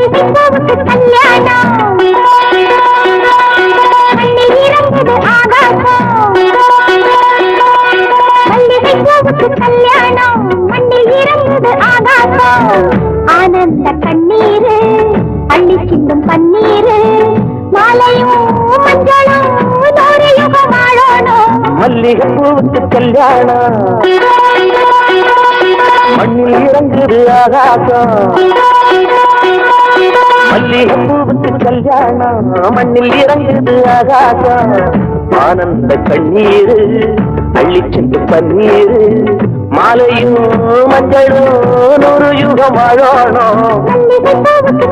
மல்லிகைப்பூவுக்கு கல்யாணம் மண்ணில் இறங்குது ஆகாசம் மல்லிகைப்பூவுக்கு கல்யாணம் மண்ணில் இறங்குது ஆகாசம் ஆனந்த கண்ணீரு அள்ளி சிந்தும் பன்னீரு மாலையும் மஞ்சளும் நூறு யுகம் ஆளணும் மல்லிகைப்பூவுக்கு கல்யாணம் மண்ணில் இறங்குது ஆகாசம் மல்லிகைப்பூவுக்கு கல்யாணம் மண்ணில் இறங்குது ஆகாசம் ஆனந்த கண்ணீரு அள்ளி சென்று பன்னீரு மாலையும் மஞ்சளும் நூறு யுகம் ஆளணும் மல்லிகைப்பூவுக்கு